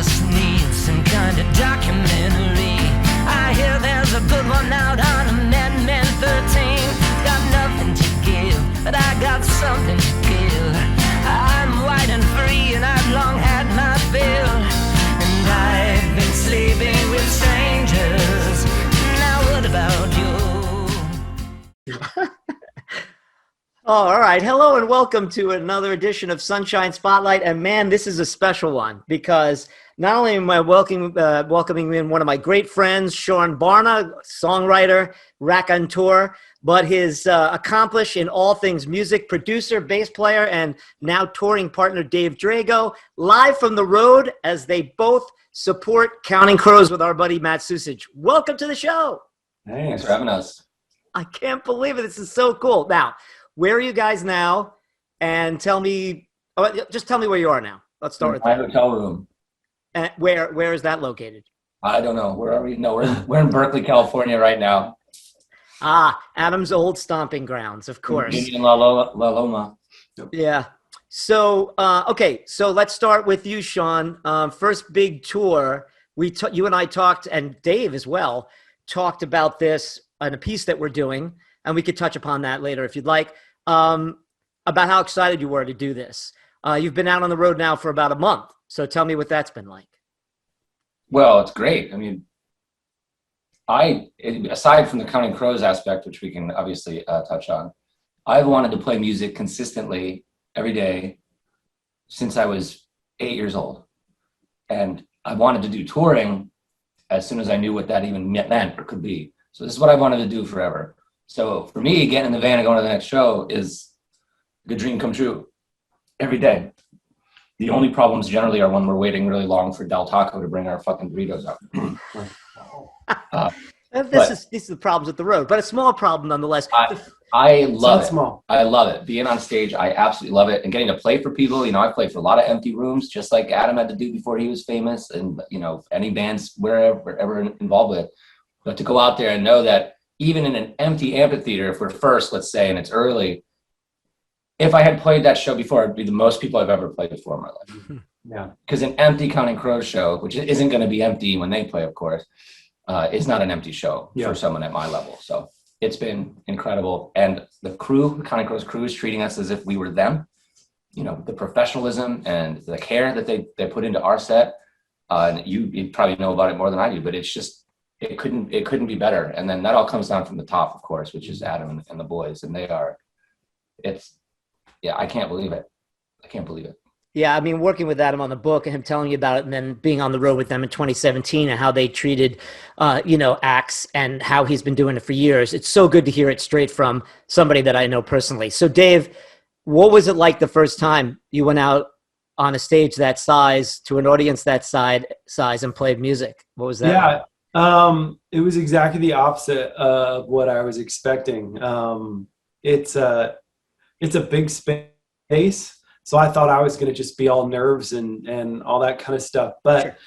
just need some kind of documentary. I hear there's a good one out on Amendment 13. Got nothing to give, but I got something to give. I'm white and free and I've long had my fill. And I've been sleeping with strangers. Now what about you? Oh, all right. Hello and welcome to another edition of Sunshine Spotlight. And man, this is a special one because not only am I welcoming in one of my great friends, Seán Barna, songwriter, raconteur, but his accomplished in all things music, producer, bass player, and now touring partner, Dave Drago, live from the road as they both support Counting Crows with our buddy, Matt Susich. Welcome to the show. Hey, thanks for having us. I can't believe it. This is so cool. Now, where are you guys now? And tell me where you are now. Let's start with my that. hotel room. And where is that located? I don't know. Where are we? No, we're in Berkeley, California right now. Ah, Adam's old stomping grounds, of course. In La Loma. Yeah. So, okay. So let's start with you, Seán. First big tour. You and I talked, and Dave as well, talked about this in a piece that we're doing, and we could touch upon that later if you'd like, about how excited you were to do this. You've been out on the road now for about a month. So tell me what that's been like. Well, it's great. I mean, aside from the Counting Crows aspect, which we can obviously touch on, I've wanted to play music consistently every day since I was 8 years old. And I wanted to do touring as soon as I knew what that even meant or could be. So this is what I wanted to do forever. So for me, getting in the van and going to the next show is the dream come true every day. The only problems generally are when we're waiting really long for Del Taco to bring our fucking burritos out. This is the problems with the road, but a small problem nonetheless. I love it. Small. I love it. Being on stage, I absolutely love it. And getting to play for people, I've played for a lot of empty rooms, just like Adam had to do before he was famous, and any bands wherever involved with. But to go out there and know that even in an empty amphitheater, if we're first, let's say, and it's early, if I had played that show before, it'd be the most people I've ever played for in my life. Yeah. Because an empty Counting Crows show, which isn't going to be empty when they play, of course, is not an empty show for someone at my level. So it's been incredible. And the Counting Crows crew is treating us as if we were them. The professionalism and the care that they put into our set. And you probably know about it more than I do, but it's just, it couldn't be better. And then that all comes down from the top, of course, which is Adam and the boys. And I can't believe it. I can't believe it. Yeah, I mean, working with Adam on the book and him telling you about it and then being on the road with them in 2017 and how they treated, acts and how he's been doing it for years. It's so good to hear it straight from somebody that I know personally. So, Dave, what was it like the first time you went out on a stage that size to an audience that size and played music? What was that? Yeah. It was exactly the opposite of what I was expecting. It's a big space, so I thought I was going to just be all nerves and all that kind of stuff. But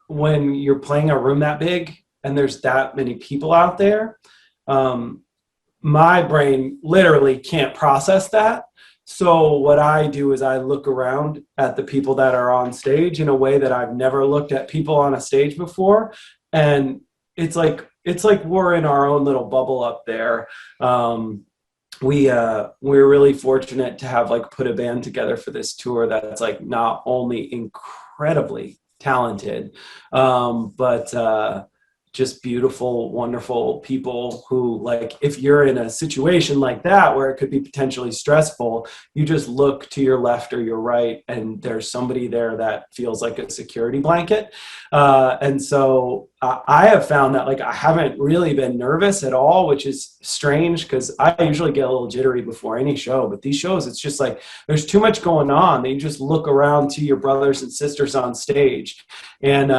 when you're playing a room that big and there's that many people out there, my brain literally can't process that. So what I do is I look around at the people that are on stage in a way that I've never looked at people on a stage before. And it's like we're in our own little bubble up there. We're really fortunate to have put a band together for this tour that's not only incredibly talented, but just beautiful, wonderful people who, if you're in a situation like that where it could be potentially stressful, you just look to your left or your right and there's somebody there that feels like a security blanket. And so I have found that I haven't really been nervous at all, which is strange because I usually get a little jittery before any show, but these shows, it's just there's too much going on that you just look around to your brothers and sisters on stage and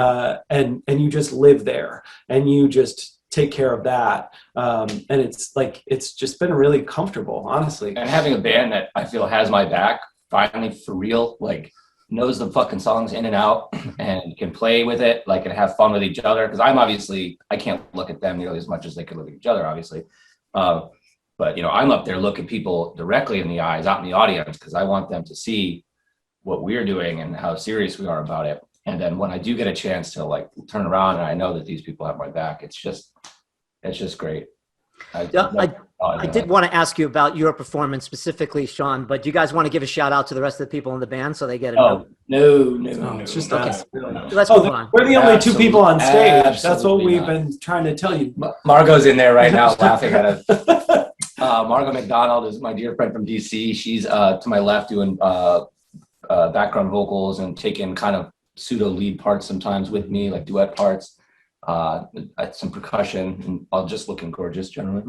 you just live there and you just take care of that. And it's just been really comfortable, honestly. And having a band that I feel has my back, finally for real, knows the fucking songs in and out and can play with it, and have fun with each other. Because I can't look at them nearly as much as they could look at each other, obviously. But, I'm up there looking people directly in the eyes out in the audience because I want them to see what we're doing and how serious we are about it. And then when I do get a chance to like turn around and I know that these people have my back, it's just great. I did want to ask you about your performance specifically, Seán, but do you guys want to give a shout out to the rest of the people in the band so they get it? No. It's just us. Let's move on. We're the only two people on stage. That's what Absolutely we've not. been trying to tell you. Margot's in there right now laughing at us. Margot McDonald is my dear friend from DC. She's to my left doing background vocals and taking kind of pseudo lead parts sometimes with me, like duet parts. Some percussion, and all just looking gorgeous generally.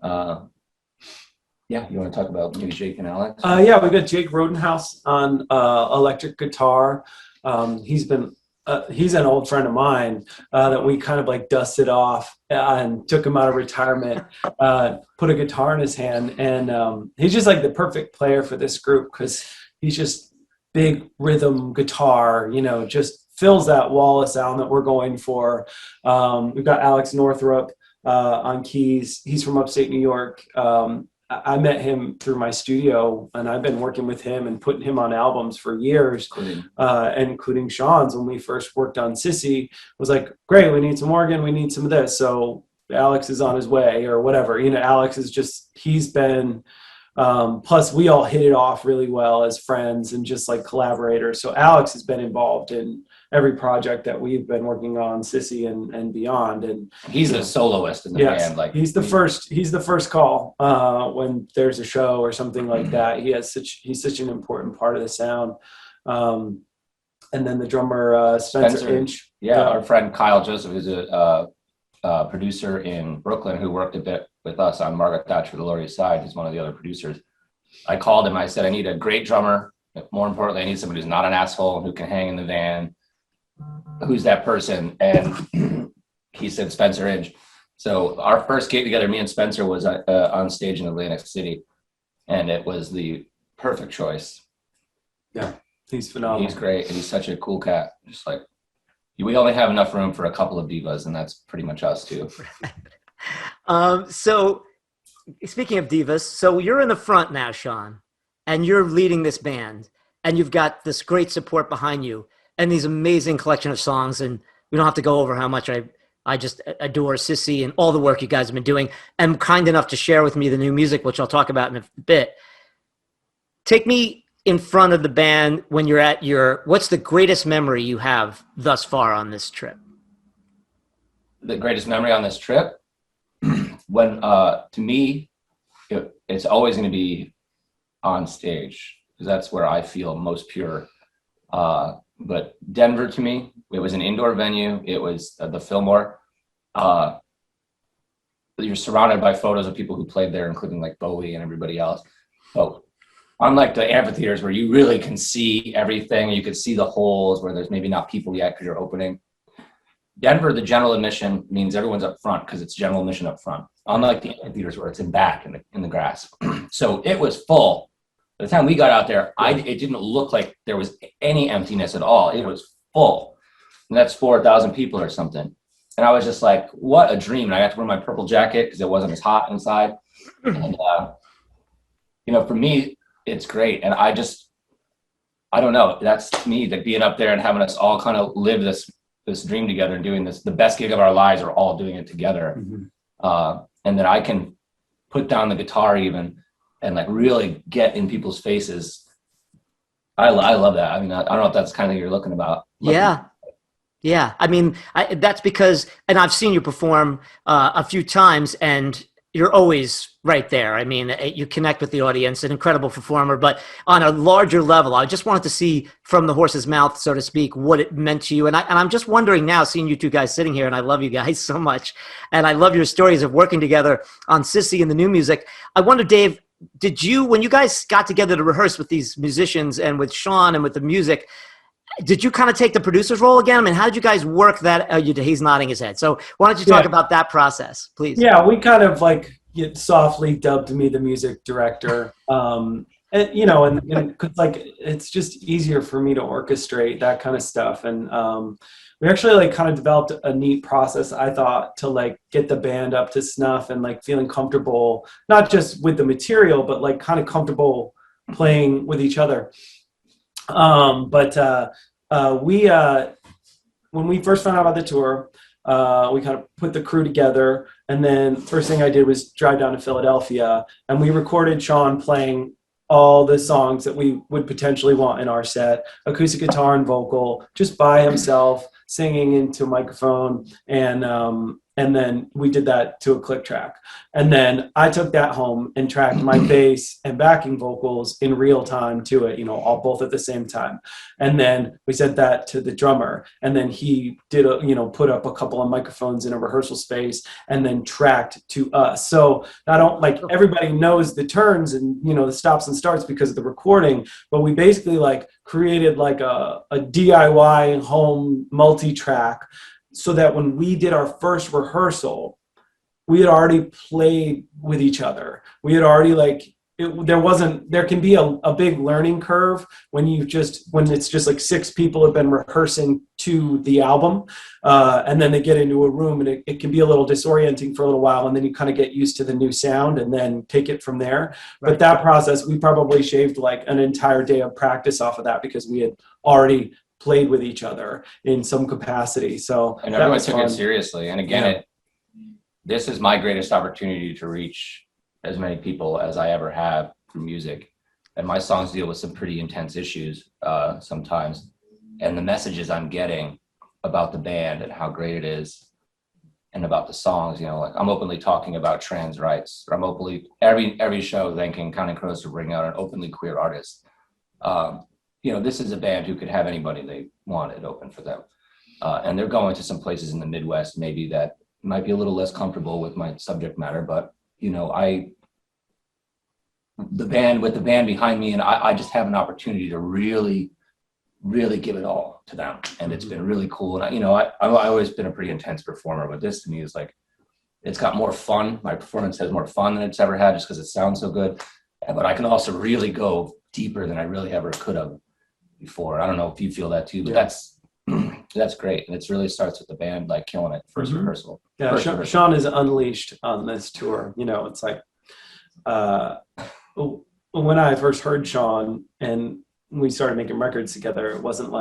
Yeah, you want to talk about maybe Jake and Alex? Yeah, we got Jake Rodenhouse on electric guitar. He's an old friend of mine that we kind of like dusted off and took him out of retirement, put a guitar in his hand, and he's just like the perfect player for this group because he's just big rhythm guitar, you know, just fills that wall of sound that we're going for. We've got Alex Northrup on keys. He's from upstate New York. I met him through my studio, and I've been working with him and putting him on albums for years, including Seán's. When we first worked on Sissy, was like, great, we need some organ, we need some of this. So Alex is on his way or whatever. You know, Alex is just, he's been, plus we all hit it off really well as friends and just like collaborators. So Alex has been involved in every project that we've been working on, Sissy and beyond. And he's the soloist in the band. Like he's the first call when there's a show or something like that. He's such an important part of the sound. And then the drummer Spencer Inch. Yeah, our friend Kyle Joseph, who's a producer in Brooklyn who worked a bit with us on Margaret Thatcher, The Lower East Side. He's one of the other producers. I called him. I said, I need a great drummer. More importantly, I need somebody who's not an asshole, who can hang in the van. Who's that person? And he said Spencer Inch. So our first gig together, me and Spencer, was on stage in Atlantic City, and it was the perfect choice. Yeah, he's phenomenal. He's great, and he's such a cool cat. Just like, we only have enough room for a couple of divas, and that's pretty much us too. So speaking of divas, so you're in the front now, Seán, and you're leading this band, and you've got this great support behind you and these amazing collection of songs. And we don't have to go over how much I just adore Sissy and all the work you guys have been doing, and kind enough to share with me the new music, which I'll talk about in a bit. Take me in front of the band when you're at what's the greatest memory you have thus far on this trip? The greatest memory on this trip? When, to me, it's always going to be on stage, because that's where I feel most pure. But Denver, to me, it was an indoor venue. It was the Fillmore. You're surrounded by photos of people who played there, including like Bowie and everybody else. But unlike the amphitheaters where you really can see everything, you could see the holes where there's maybe not people yet because you're opening. Denver, the general admission means everyone's up front because it's general admission up front. Unlike the amphitheaters where it's in back in the grass. So it was full. By the time we got out there, it didn't look like there was any emptiness at all. It was full. And that's 4,000 people or something. And I was just like, what a dream. And I got to wear my purple jacket because it wasn't as hot inside. And, for me, it's great. And I don't know. That's to me, that being up there and having us all kind of live this dream together and doing this, the best gig of our lives, are all doing it together. Mm-hmm. And then I can put down the guitar even and like really get in people's faces. I love that. I mean, I don't know if that's kind of you're looking about. Yeah. I mean, that's because, and I've seen you perform a few times, and you're always right there. I mean, you connect with the audience, an incredible performer, but on a larger level, I just wanted to see from the horse's mouth, so to speak, what it meant to you. And I'm just wondering now, seeing you two guys sitting here, and I love you guys so much, and I love your stories of working together on Sissy and the new music. I wonder, Dave, when you guys got together to rehearse with these musicians and with Seán and with the music, did you kind of take the producer's role again? I mean, how did you guys work that? He's nodding his head. So why don't you talk about that process, please? Yeah, we kind of like softly dubbed me the music director. And cause like, it's just easier for me to orchestrate that kind of stuff. And we actually like kind of developed a neat process, I thought, to like get the band up to snuff and like feeling comfortable, not just with the material, but like kind of comfortable playing with each other. But when we first found out about the tour, we kind of put the crew together, and then first thing I did was drive down to Philadelphia, and we recorded Seán playing all the songs that we would potentially want in our set, acoustic guitar and vocal, just by himself, singing into a microphone, and then we did that to a click track. And then I took that home and tracked my bass and backing vocals in real time to it, both at the same time. And then we sent that to the drummer, and then he did put up a couple of microphones in a rehearsal space and then tracked to us. So I don't everybody knows the turns and, the stops and starts because of the recording, but we basically created a DIY home multi-track, so that when we did our first rehearsal, we had already played with each other. We had already there can be a big learning curve when it's just 6 people have been rehearsing to the album, and then they get into a room, and it can be a little disorienting for a little while, and then you kind of get used to the new sound and then take it from there. Right. But that process, we probably shaved an entire day of practice off of that, because we had already played with each other in some capacity. And everyone took it seriously. And again, this is my greatest opportunity to reach as many people as I ever have through music. And my songs deal with some pretty intense issues sometimes. And the messages I'm getting about the band and how great it is, and about the songs, I'm openly talking about trans rights, or I'm openly, every show thanking Counting Crows for bringing out an openly queer artist. This is a band who could have anybody they wanted open for them. And they're going to some places in the Midwest, maybe that might be a little less comfortable with my subject matter, but with the band behind me, and I just have an opportunity to really, really give it all to them. And it's been really cool. And I've always been a pretty intense performer, but this to me is it's got more fun. My performance has more fun than it's ever had, just because it sounds so good. But I can also really go deeper than I really ever could have before. I don't know if you feel that too, but that's great. And it really starts with the band killing it first rehearsal. Yeah, Seán is unleashed on this tour. It's when I first heard Seán and we started making records together, it wasn't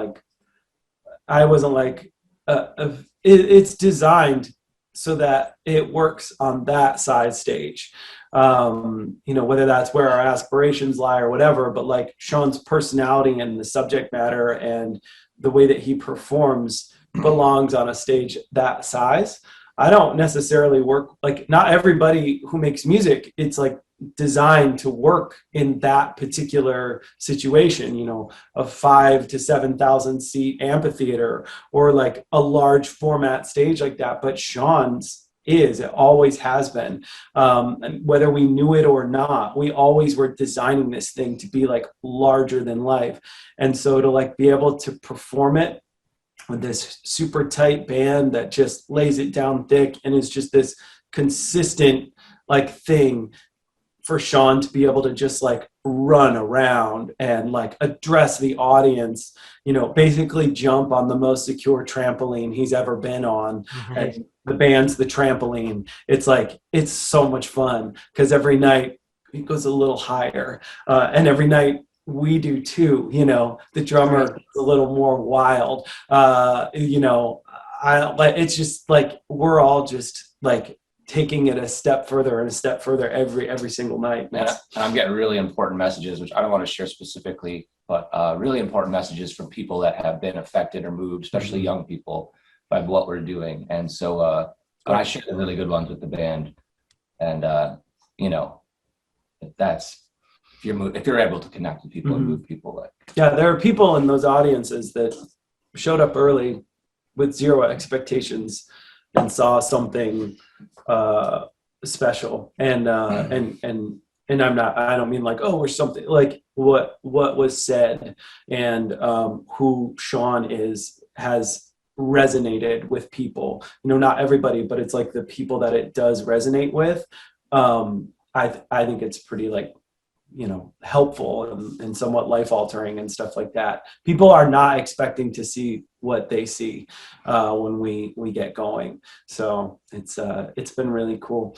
it's designed so that it works on that side stage. Whether that's where our aspirations lie or whatever, but Seán's personality and the subject matter and the way that he performs belongs on a stage that size. I don't necessarily work, not everybody who makes music, it's designed to work in that particular situation, a 5,000 to 7,000 seat amphitheater, or a large format stage like that. But Seán's it always has been. And whether we knew it or not, we always were designing this thing to be larger than life. And so to be able to perform it with this super tight band that just lays it down thick and is just this consistent thing, for Seán to be able to just run around and address the audience, basically jump on the most secure trampoline he's ever been on. Mm-hmm. And the band's the trampoline. It's so much fun, because every night it goes a little higher, and every night we do too. The drummer is a little more wild. It's just we're all just taking it a step further and a step further every single night. And I'm getting really important messages, which I don't want to share specifically, but really important messages from people that have been affected or moved, especially young people, by what we're doing. And so I share the really good ones with the band. And if you're able to connect with people and move people, there are people in those audiences that showed up early with zero expectations and saw something special, and I don't mean or something, what was said and who Seán has resonated with people. Not everybody, but it's the people that it does resonate with. I think it's pretty helpful and somewhat life altering and stuff like that. People are not expecting to see what they see when we get going. So it's been really cool.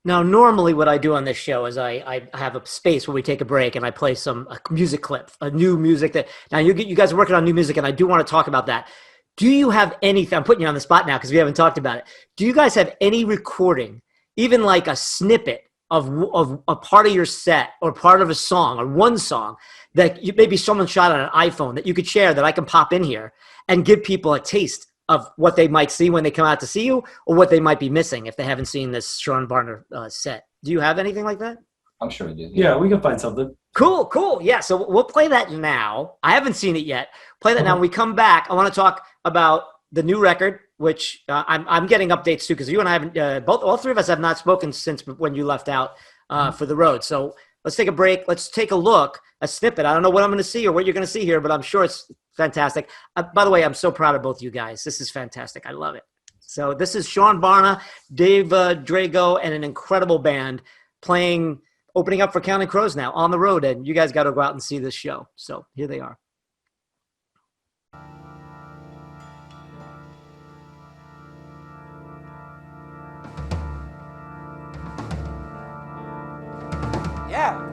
Now, normally what I do on this show is I have a space where we take a break and I play a music clip, a new music that now you guys are working on new music, and I do want to talk about that. Do you have anything? I'm putting you on the spot now because we haven't talked about it. Do you guys have any recording, even like a snippet of a part of your set or part of a song or one song that maybe someone shot on an iPhone that you could share that I can pop in here and give people a taste of what they might see when they come out to see you, or what they might be missing if they haven't seen this Seán Barna set? Do you have anything like that? I'm sure we do. Yeah, we can find something. Cool. Yeah, so we'll play that now. I haven't seen it yet. Play that now. When we come back, I want to talk about the new record, which I'm getting updates too, because you and I haven't, all three of us have not spoken since when you left out for the road. So let's take a break. Let's take a look, a snippet. I don't know what I'm going to see or what you're going to see here, but I'm sure it's fantastic. By the way, I'm so proud of both you guys. This is fantastic. I love it. So this is Seán Barna, Dave Drago, and an incredible band opening up for Counting Crows now on the road. And you guys got to go out and see this show. So here they are. Yeah.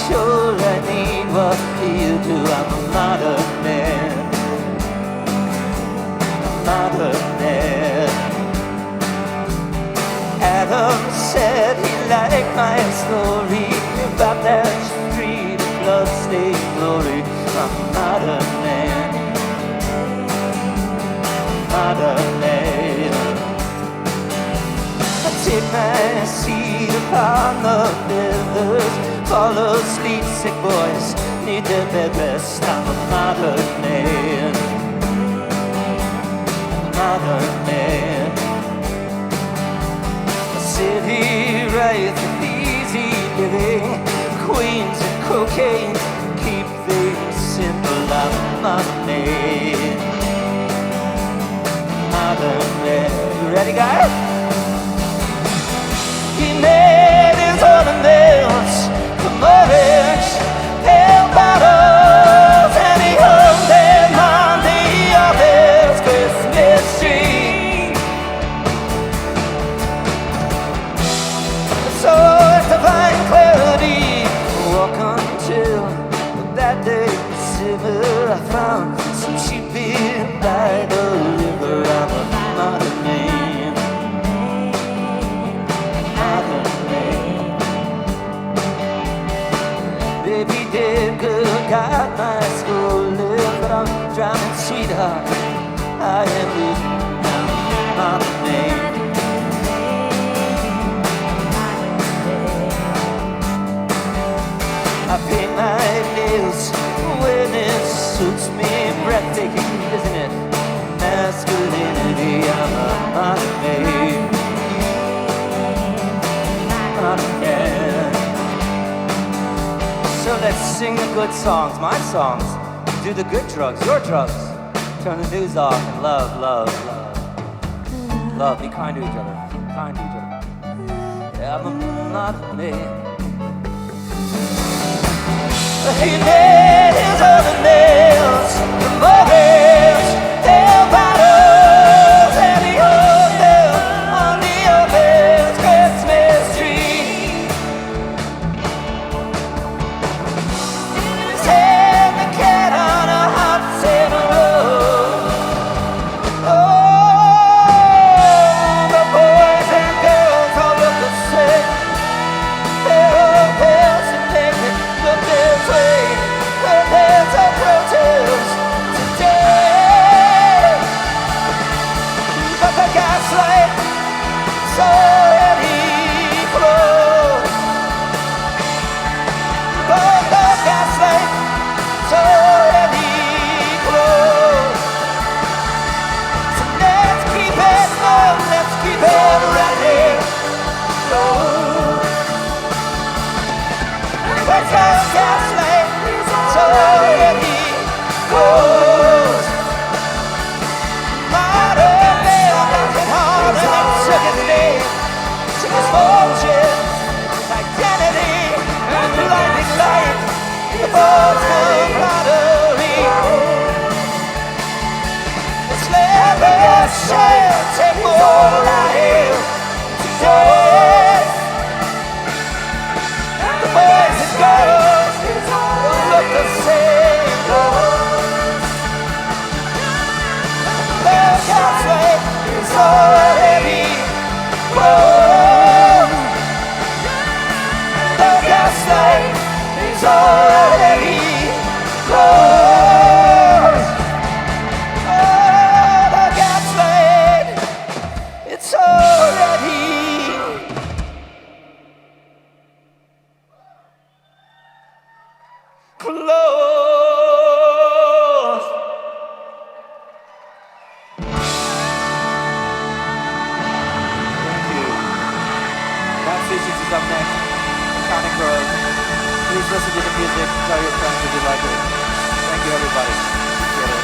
Sure I need what you do. I'm a modern man. Adam said he liked my story about that street of blood-stained glory. I'm a modern man. I take my seat upon the pillars. All those sleep sick boys need their bed rest. I'm a modern man. A city rife with easy living, queens and cocaine keep things simple. I'm a modern man. You ready, guys? He made his ornaments from orange pale bottles, and he hung them on the office Christmas tree. So it's divine clarity. Walk until that day silver I found some cheap beer by the river. I'm a modern man. Baby did good, got my schooling, but I'm drowning, sweetheart. I am losing now, modern man. I paint my nails when it suits me, breathtaking, isn't it? Masculinity, I'm a modern man. So let's sing the good songs, my songs. Do the good drugs, your drugs. Turn the news off and love, love, love. Love, be kind to each other. Be kind to each other. Yeah, I'm a modern man. He made his other nails, the mobiles, hell bottles, and he hung them on the office Christmas tree. He's had the cat on a hot sailor road. Oh, the boys and girls all look the same. They're all pale and naked, look this way. Take more life today. The boys and girls will look the same. The gaslight is already grown. The gaslight is already grown. Oh, the gaslight, it's already close. Thank you. Now Sissy is up next. Counting Crows. Please listen to the music. Tell your friends if you like it. Thank you, everybody. Appreciate it.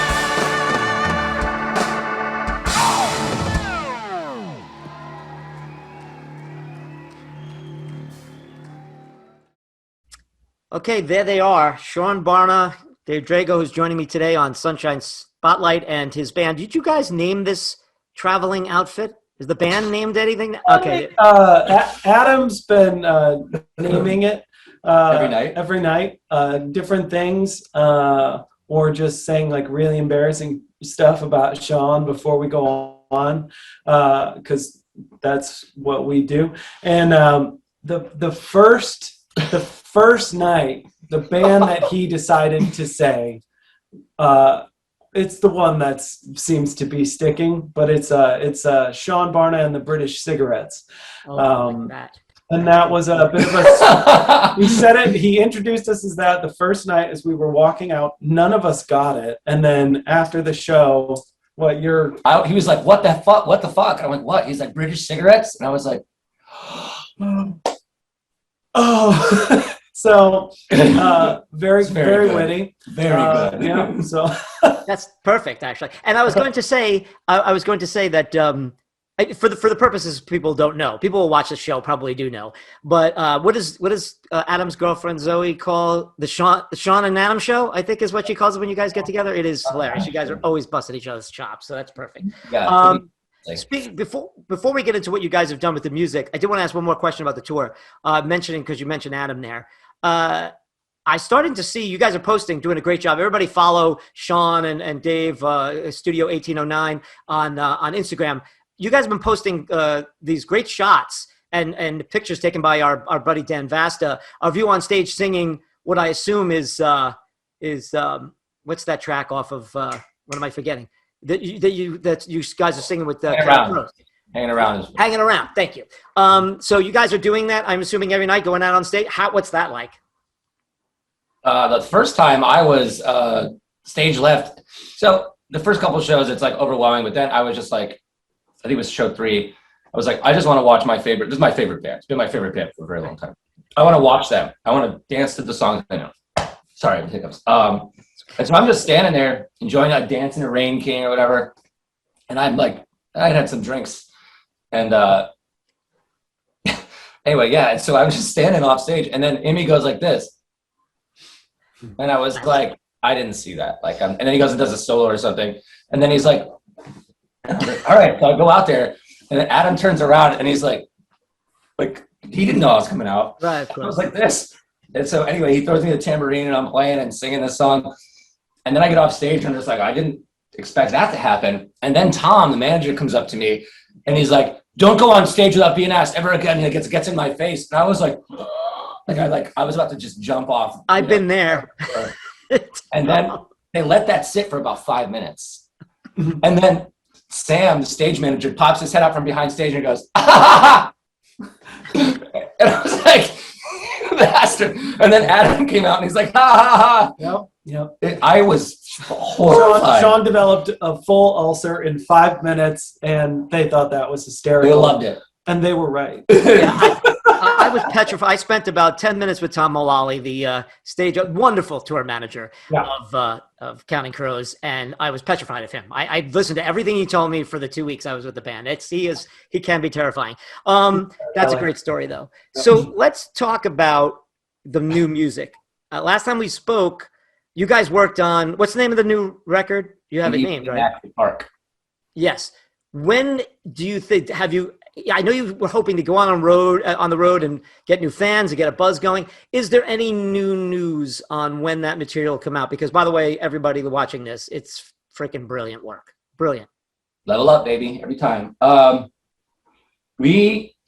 Okay, there they are. Seán Barna, Dave Drago, who's joining me today on Sunshine Spotlight, and his band. Did you guys name this traveling outfit? Is the band named anything? Okay. Adam's been naming it Every night? different things, or just saying like really embarrassing stuff about Seán before we go on, because that's what we do. And the first night, the band that he decided to say, it's the one that seems to be sticking, but it's Seán Barna and the British Cigarettes. Like that. And that was a bit of a. He said it. He introduced us as that the first night as we were walking out. None of us got it, and then after the show, he was like, "What the fuck? What the fuck?" And I went, "What?" He's like, "British Cigarettes," and I was like, "Oh." So very good. witty, "Very good." Yeah. So That's perfect, actually. And I was going to say, that for the purposes people don't know, people who watch the show probably do know. But what does Adam's girlfriend Zoe call the Seán and Adam show? I think is what she calls it when you guys get together. It is hilarious. You guys are always busting each other's chops, so that's perfect. Yeah. Before we get into what you guys have done with the music, I did want to ask one more question about the tour. Because you mentioned Adam there. I started to see you guys are posting, doing a great job. Everybody follow Seán and Dave, Studio 1809 on Instagram. You guys have been posting these great shots and pictures taken by our buddy Dan Vasta of you on stage singing what I assume is what's that track off of? What am I forgetting? That you guys are singing with Hanging around. Hanging around. Thank you. So you guys are doing that, I'm assuming, every night, going out on stage. What's that like? The first time I was stage left. So the first couple shows, it's like overwhelming. But then I was just like, I think it was show 3. I was like, I just want to watch my favorite. This is my favorite band. It's been my favorite band for a very long time. I want to watch them. I want to dance to the songs I know. Sorry, hiccups. And so I'm just standing there enjoying that Dance in the Rain King or whatever. And I'm like, I had some drinks. And anyway, yeah. And so I was just standing off stage, and then Emmy goes like this. And I was like, I didn't see that. And then he goes and does a solo or something. And then he's like, all right. So I go out there, and then Adam turns around, and he's like he didn't know I was coming out. Right. I was like this. And so anyway, he throws me the tambourine, and I'm playing and singing this song. And then I get off stage, and I'm just like, I didn't expect that to happen. And then Tom, the manager, comes up to me, and he's like, don't go on stage without being asked ever again. And it gets in my face. And I was like, I was about to just jump off. I've been there. And then they let that sit for about 5 minutes. And then Sam, the stage manager, pops his head out from behind stage and goes, ah! And I was like, bastard. And then Adam came out and he's like, ha ha ha. Yep. I was horrified. Seán developed a full ulcer in 5 minutes, and they thought that was hysterical. They loved it. And they were right. Yeah, I was petrified. I spent about 10 minutes with Tom Mullally, the wonderful tour manager of Counting Crows, and I was petrified of him. I listened to everything he told me for the 2 weeks I was with the band. He can be terrifying. That's a great story, though. So let's talk about the new music. Last time we spoke, you guys worked on, what's the name of the new record? You have it named, right? Park. Yes. When do you think, I know you were hoping to go on the road and get new fans and get a buzz going. Is there any new news on when that material will come out? Because, by the way, everybody watching this, it's freaking brilliant work. Brilliant. Level up, baby, every time.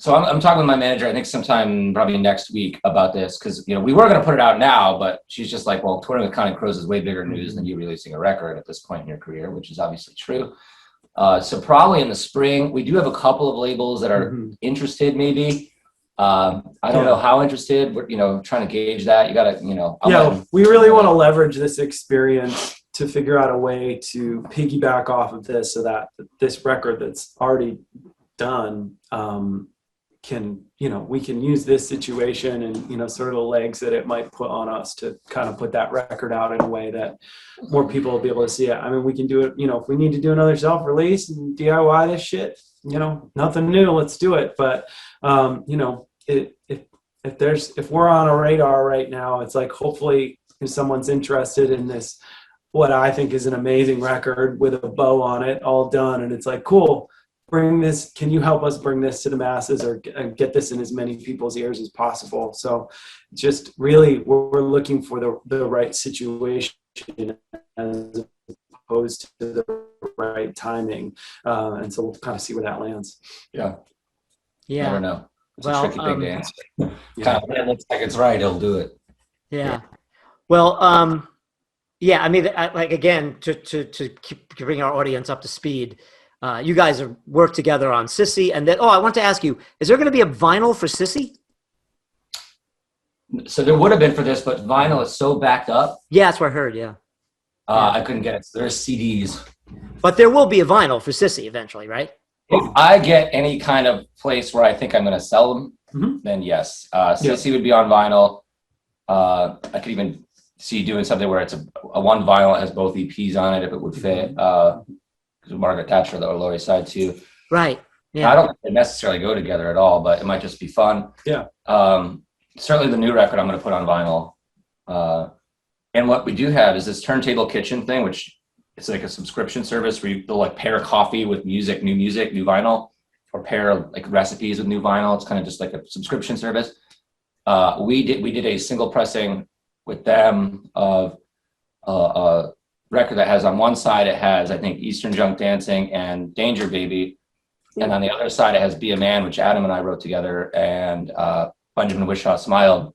So I'm talking with my manager, I think sometime probably next week about this, because we were going to put it out now, but she's just like, well, touring with Counting Crows is way bigger news than you releasing a record at this point in your career, which is obviously true. So probably in the spring, we do have a couple of labels that are interested, maybe. I don't know how interested. We're trying to gauge that. You got to, we really want to leverage this experience to figure out a way to piggyback off of this, so that this record that's already done we can use this situation and sort of the legs that it might put on us to kind of put that record out in a way that more people will be able to see it. I mean, we can do it, if we need to do another self-release and DIY this shit, nothing new, let's do it. But if we're on a radar right now, it's like, hopefully if someone's interested in this, what I think is an amazing record with a bow on it, all done, and it's like, cool, bring this, can you help us bring this to the masses or get this in as many people's ears as possible? So just really, we're looking for the right situation as opposed to the right timing. And so we'll kind of see where that lands. Yeah. Never know. It's a tricky thing to answer. Kind of when it looks like it's right, he'll do it. Yeah. Well, I mean, again, to bring our audience up to speed, you guys have worked together on Sissy, and then, I want to ask you, is there going to be a vinyl for Sissy? So there would have been for this, but vinyl is so backed up. Yeah, that's what I heard, yeah. I couldn't get it. So there's CDs. But there will be a vinyl for Sissy eventually, right? If I get any kind of place where I think I'm going to sell them, then yes. Sissy would be on vinyl. I could even see doing something where it's a one vinyl that has both EPs on it if it would fit. Margaret Thatcher, the Lower East Side too. Right. Yeah. I don't think they necessarily go together at all, but it might just be fun. Yeah. Certainly the new record I'm going to put on vinyl. And what we do have is this Turntable Kitchen thing, which it's like a subscription service where they'll like pair coffee with new vinyl, or pair like recipes with new vinyl. It's kind of just like a subscription service. We did a single pressing with them of record that has on one side, it has, I think, Eastern Junk Dancing and Danger Baby. And on the other side, it has Be a Man, which Adam and I wrote together, and Benjamin Wishaw Smiled.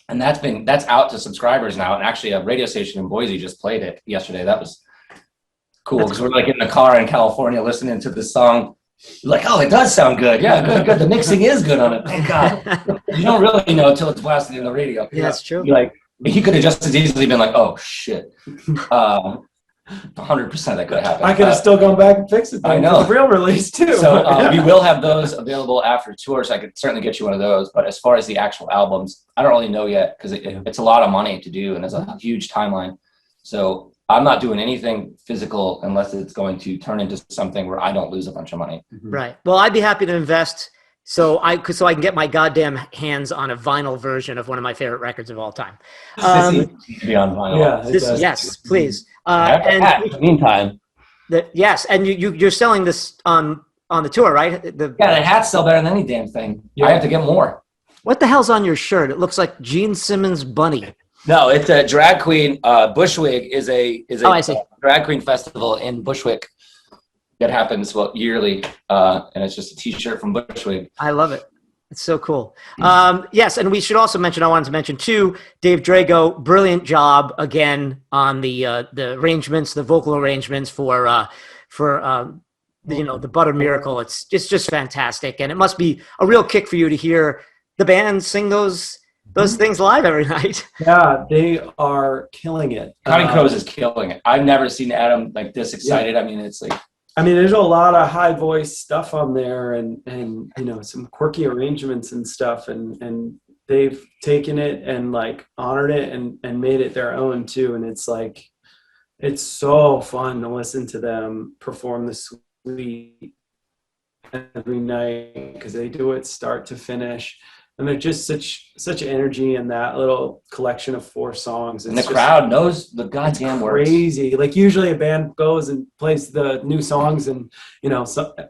And that's out to subscribers now. And actually a radio station in Boise just played it yesterday. That was cool, because we're like in the car in California listening to this song. Like, oh, it does sound good. Yeah, good. The mixing is good on it. Thank God. You don't really know until it's blasted in the radio. Yeah, that's true. Like, he could have just as easily been like, oh, shit. 100% that could happen. I could have still gone back and fixed it. I know. For the real release, too. So we will have those available after tour, so I could certainly get you one of those. But as far as the actual albums, I don't really know yet, because it's a lot of money to do, and it's a huge timeline. So I'm not doing anything physical unless it's going to turn into something where I don't lose a bunch of money. Right. Well, I'd be happy to invest so I can get my goddamn hands on a vinyl version of one of my favorite records of all time. Sissy needs to be on vinyl. Yeah, yes, please. In the meantime. Yes, and you're selling this on the tour, right? The hats sell better than any damn thing. Yeah. I have to get more. What the hell's on your shirt? It looks like Gene Simmons' bunny. No, it's a drag queen. Bushwick is a drag queen festival in Bushwick that happens yearly, and it's just a T-shirt from Bushwick. I love it. It's so cool. Yes, and we should also mention, I wanted to mention too, Dave Drago, brilliant job again on the arrangements, the vocal arrangements for the Butter Miracle. It's just fantastic, and it must be a real kick for you to hear the band sing those things live every night. Yeah, they are killing it. Counting Crows is killing it. I've never seen Adam like this excited. Yeah. I mean, it's like I mean, there's a lot of high voice stuff on there, and you know, some quirky arrangements and stuff, and they've taken it and like honored it and made it their own too. And it's like, it's so fun to listen to them perform the suite every night, because they do it start to finish. And they're just such energy in that little collection of 4 songs. And the crowd knows the goddamn words. Crazy. Like usually a band goes and plays the new songs, and you know,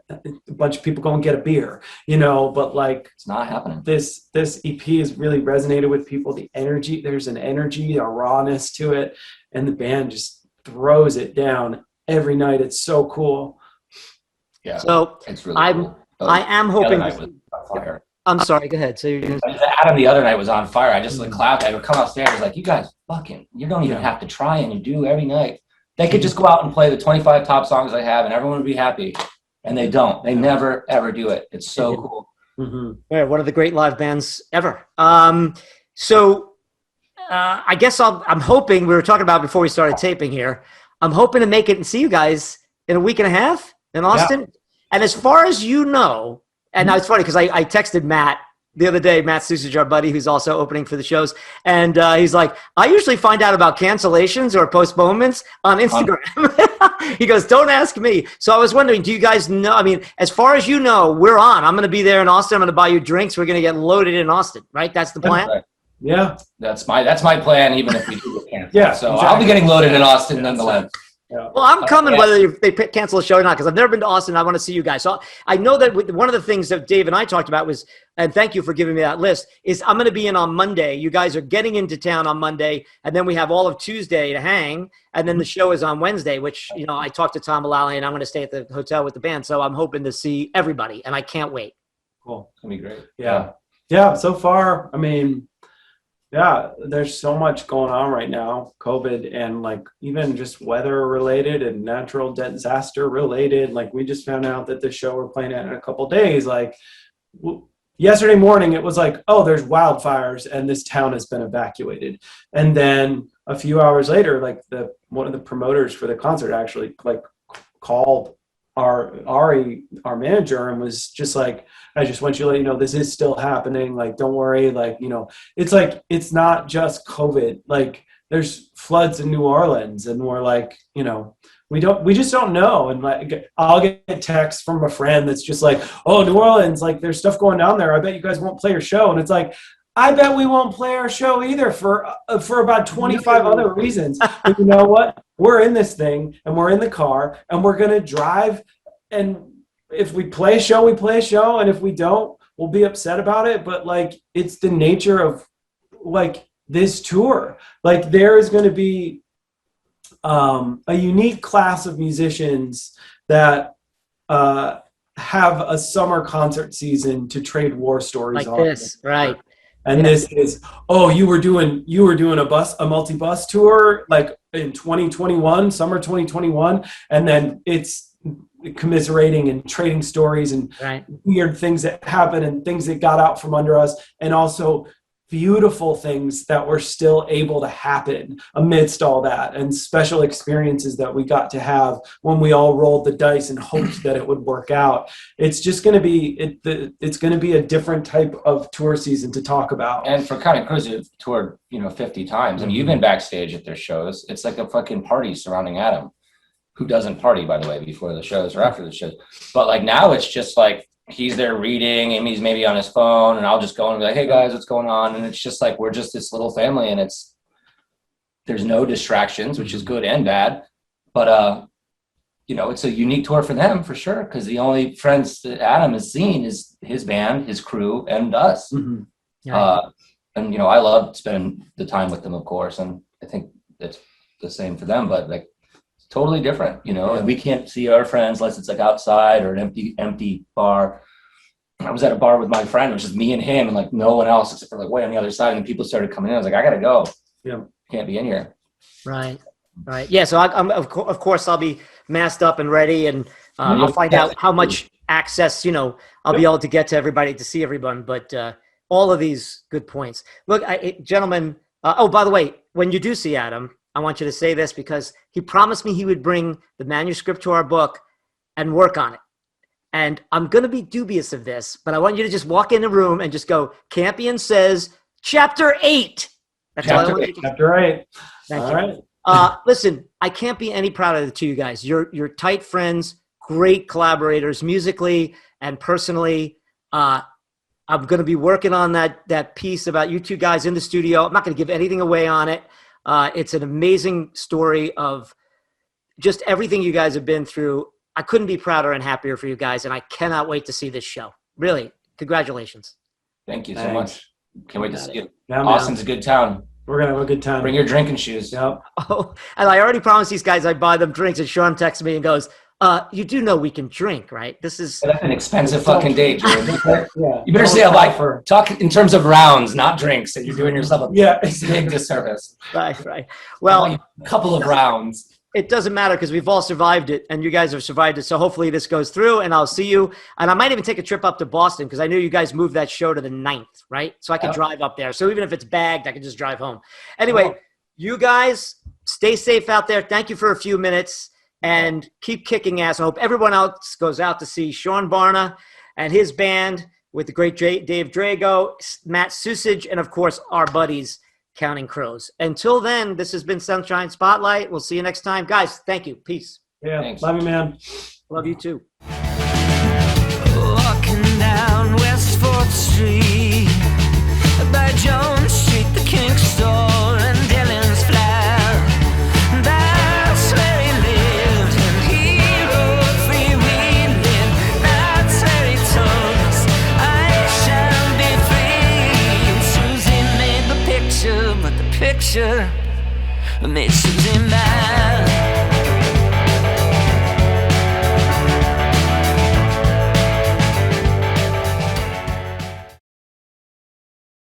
a bunch of people go and get a beer, you know. But like, it's not happening. This EP has really resonated with people. The energy, there's an energy, a rawness to it, and the band just throws it down every night. It's so cool. Yeah. So it's really cool. I am hoping. Fire. I'm sorry. Go ahead. So Adam the other night was on fire. I just like clapped. I would come upstairs. I was like, you guys you don't even have to try, and you do every night. They could just go out and play the 25 top songs I have, and everyone would be happy. And they don't. They never ever do it. It's so cool. Mm-hmm. Yeah, one of the great live bands ever. So I guess I'm hoping, we were talking about before we started taping here, I'm hoping to make it and see you guys in a week and a half in Austin. Yeah. And as far as you know, and now it's funny because I texted Matt the other day, Matt Susage, our buddy, who's also opening for the shows. And he's like, I usually find out about cancellations or postponements on Instagram. He goes, don't ask me. So I was wondering, do you guys know? I mean, as far as you know, we're on. I'm going to be there in Austin. I'm going to buy you drinks. We're going to get loaded in Austin, right? That's the plan? Yeah. That's my plan, even if we do cancel. Yeah. So exactly. I'll be getting loaded in Austin nonetheless. Yeah. Well, I'm coming whether they cancel a show or not, because I've never been to Austin. I want to see you guys. So I know that one of the things that Dave and I talked about was, and thank you for giving me that list, is I'm going to be in on Monday. You guys are getting into town on Monday, and then we have all of Tuesday to hang, and then the show is on Wednesday, which, you know, I talked to Tom Mullally, and I'm going to stay at the hotel with the band. So I'm hoping to see everybody, and I can't wait. Cool. It's going to be great. Yeah. Yeah. So far, I mean, yeah, there's so much going on right now, COVID, and like even just weather related and natural disaster related. Like we just found out that the show we're playing at in a couple of days, like yesterday morning, it was like, oh, there's wildfires and this town has been evacuated. And then a few hours later, like one of the promoters for the concert actually like called Ari, our manager, and was just like, I just want you to let you know this is still happening. Like, don't worry. Like, you know, it's like, it's not just COVID. Like there's floods in New Orleans, and we're like, you know, we just don't know. And like, I'll get a text from a friend that's just like, oh, New Orleans, like there's stuff going down there. I bet you guys won't play your show. And it's like, I bet we won't play our show either for about 25 other reasons. But you know what? We're in this thing, and we're in the car, and we're going to drive. And if we play a show, we play a show. And if we don't, we'll be upset about it. But like, it's the nature of like this tour. Like there is going to be a unique class of musicians that have a summer concert season to trade war stories like on. This, right. And this is, oh, you were doing a multi-bus tour like in 2021, summer 2021, and then it's commiserating and trading stories and weird things that happen and things that got out from under us, and also beautiful things that were still able to happen amidst all that, and special experiences that we got to have when we all rolled the dice and hoped that it would work out. It's just going to be it's going to be a different type of tour season to talk about. And for Counting Crows, who've toured 50 times, and you've been backstage at their shows. It's like a fucking party surrounding Adam, who doesn't party, by the way, before the shows or after the shows. But like now it's just like he's there reading, and he's maybe on his phone, and I'll just go and be like, hey guys, what's going on? And it's just like, we're just this little family, and there's no distractions, which is good and bad. But, it's a unique tour for them for sure. Cause the only friends that Adam has seen is his band, his crew, and us. Mm-hmm. And I love spending the time with them, of course. And I think that's the same for them, but like, totally different, and we can't see our friends unless it's like outside or an empty bar. I was at a bar with my friend, which is me and him, and like no one else except for like way on the other side. And people started coming in. I was like, I gotta go. Yeah, can't be in here. Right. Yeah. So I'm of course I'll be masked up and ready, and I'll find out how much access I'll be able to get to everybody to see everyone. But all of these good points. Look, gentlemen. Oh, by the way, when you do see Adam, I want you to say this, because he promised me he would bring the manuscript to our book and work on it. And I'm going to be dubious of this, but I want you to just walk in the room and just go, Campion says, chapter 8. That's all I want you to do. Chapter 8. Thank All you. right. Listen, I can't be any prouder of the two of you guys. You're tight friends, great collaborators musically and personally. I'm going to be working on that piece about you two guys in the studio. I'm not going to give anything away on it. It's an amazing story of just everything you guys have been through. I couldn't be prouder and happier for you guys, and I cannot wait to see this show. Really, congratulations. Thank you so Thanks. much. Can't wait to see you. Yeah, man. Austin's a good town. We're going to have a good time. Bring your drinking shoes. Yep. Oh, and I already promised these guys I'd buy them drinks, and Seán texts me and goes, you do know we can drink, right? This is That's an expensive fucking date, dude. Yeah. You better say a lot for talk in terms of rounds, not drinks. And you're doing yourself a big disservice. right. Well, A couple of rounds. it doesn't matter because we've all survived it, and you guys have survived it. So hopefully this goes through, and I'll see you. And I might even take a trip up to Boston because I know you guys moved that show to the 9th, right? So I can drive up there. So even if it's bagged, I can just drive home. Anyway, you guys stay safe out there. Thank you for a few minutes, and keep kicking ass. I hope everyone else goes out to see Seán Barna and his band with the great Dave Drago, Matt Susage, and of course our buddies Counting Crows. Until then, this has been Sunshine Spotlight. We'll see you next time. Guys, thank you. Peace. Yeah. Thanks. Love you, man. Love you too. Walking down West 4th Street, by Jones Street, the King Store and Dylan's Flat. That's where he lived, and he wrote freewheeling. That's where he told us, I shall be free. And Susie made the picture, but the picture made Susie mad.